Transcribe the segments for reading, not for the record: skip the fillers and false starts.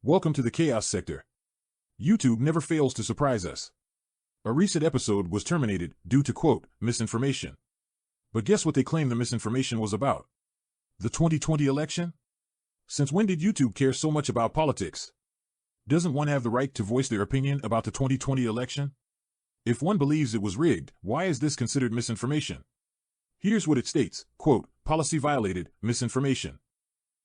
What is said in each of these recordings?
Welcome to the Chaos Sector. YouTube never fails to surprise us. A recent episode was terminated due to, quote, misinformation. But guess what they claim the misinformation was about? The 2020 election? Since when did YouTube care so much about politics? Doesn't one have the right to voice their opinion about the 2020 election? If one believes it was rigged, why is this considered misinformation? Here's what it states, quote, policy violated, misinformation.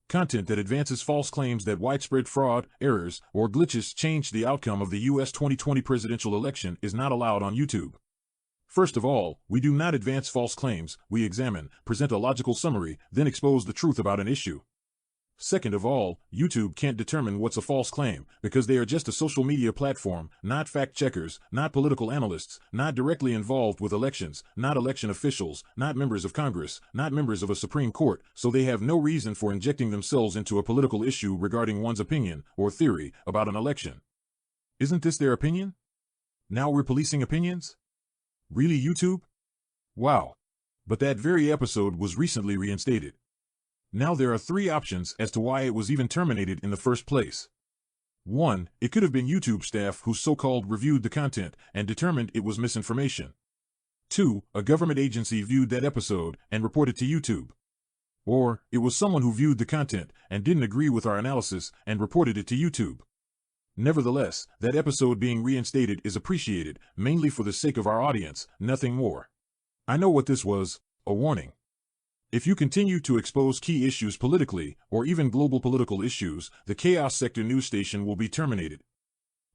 Content that advances false claims that widespread fraud, errors, or glitches changed the outcome of the U.S. 2020 presidential election is not allowed on YouTube. First of all, we do not advance false claims, we examine, present a logical summary, then expose the truth about an issue. Second of all, YouTube can't determine what's a false claim, because they are just a social media platform, not fact-checkers, not political analysts, not directly involved with elections, not election officials, not members of Congress, not members of a Supreme Court, so they have no reason for injecting themselves into a political issue regarding one's opinion, or theory, about an election. Isn't this their opinion? Now we're policing opinions? Really, YouTube? Wow. But that very episode was recently reinstated. Now there are three options as to why it was even terminated in the first place. 1. It could have been YouTube staff who so-called reviewed the content and determined it was misinformation. 2. A government agency viewed that episode and reported to YouTube. Or, it was someone who viewed the content and didn't agree with our analysis and reported it to YouTube. Nevertheless, that episode being reinstated is appreciated, mainly for the sake of our audience, nothing more. I know what this was, a warning. If you continue to expose key issues politically, or even global political issues, the Chaos Sector news station will be terminated.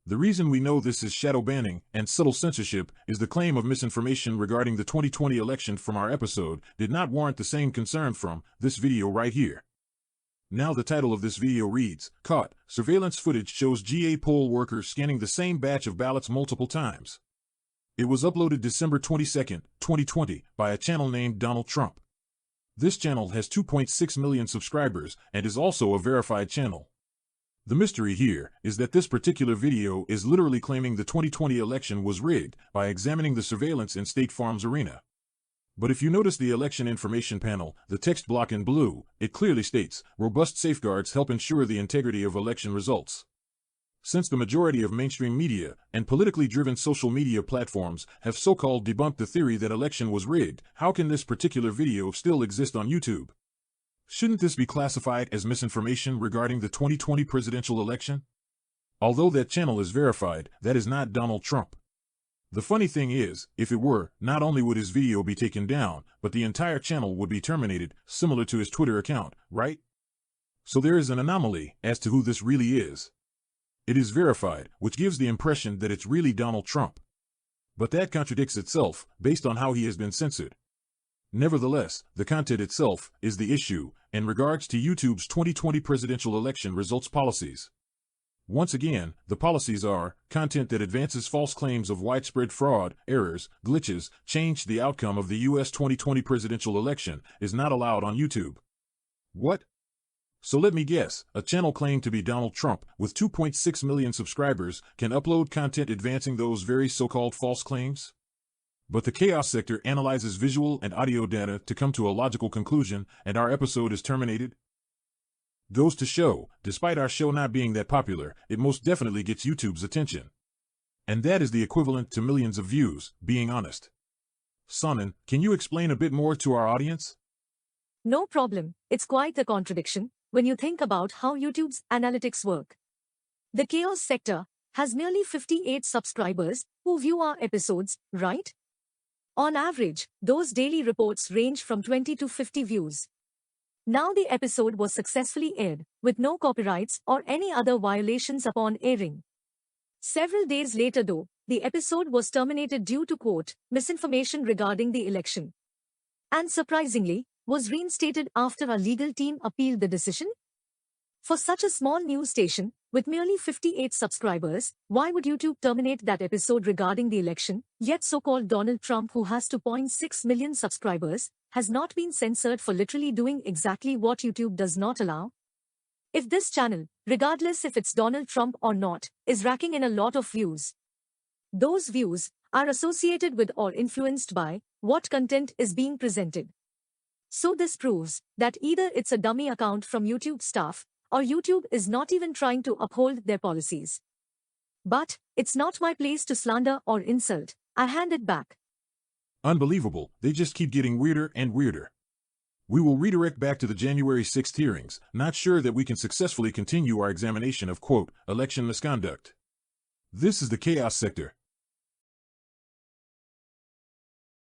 The reason we know this is shadow banning and subtle censorship is the claim of misinformation regarding the 2020 election from our episode did not warrant the same concern from this video right here. Now the title of this video reads, Caught, surveillance footage shows GA poll workers scanning the same batch of ballots multiple times. It was uploaded December 22, 2020 by a channel named Donald Trump. This channel has 2.6 million subscribers and is also a verified channel. The mystery here is that this particular video is literally claiming the 2020 election was rigged by examining the surveillance in State Farm's arena. But if you notice the election information panel, the text block in blue, it clearly states, robust safeguards help ensure the integrity of election results. Since the majority of mainstream media and politically driven social media platforms have so-called debunked the theory that election was rigged, how can this particular video still exist on YouTube? Shouldn't this be classified as misinformation regarding the 2020 presidential election? Although that channel is verified, that is not Donald Trump. The funny thing is, if it were, not only would his video be taken down, but the entire channel would be terminated, similar to his Twitter account, right? So there is an anomaly as to who this really is. It is verified, which gives the impression that it's really Donald Trump. But that contradicts itself, based on how he has been censored. Nevertheless, the content itself is the issue, in regards to YouTube's 2020 presidential election results policies. Once again, the policies are, content that advances false claims of widespread fraud, errors, glitches, changed the outcome of the U.S. 2020 presidential election, is not allowed on YouTube. What? So let me guess, a channel claimed to be Donald Trump, with 2.6 million subscribers, can upload content advancing those very so-called false claims? But the Chaos Sector analyzes visual and audio data to come to a logical conclusion, and our episode is terminated? Goes to show, despite our show not being that popular, it most definitely gets YouTube's attention. And that is the equivalent to millions of views, being honest. Sonnen, can you explain a bit more to our audience? No problem, it's quite a contradiction when you think about how YouTube's analytics work. The Chaos Sector has nearly 58 subscribers who view our episodes, right? On average, those daily reports range from 20 to 50 views. Now the episode was successfully aired, with no copyrights or any other violations upon airing. Several days later though, the episode was terminated due to, quote, misinformation regarding the election. And surprisingly, was reinstated after our legal team appealed the decision? For such a small news station, with merely 58 subscribers, why would YouTube terminate that episode regarding the election? Yet so-called Donald Trump, who has 2.6 million subscribers, has not been censored for literally doing exactly what YouTube does not allow? If this channel, regardless if it's Donald Trump or not, is racking in a lot of views, those views are associated with or influenced by what content is being presented. So this proves that either it's a dummy account from YouTube staff or YouTube is not even trying to uphold their policies. But it's not my place to slander or insult. I hand it back. Unbelievable, they just keep getting weirder and weirder. We will redirect back to the January 6th hearings, not sure that we can successfully continue our examination of, quote, election misconduct. This is the Chaos Sector.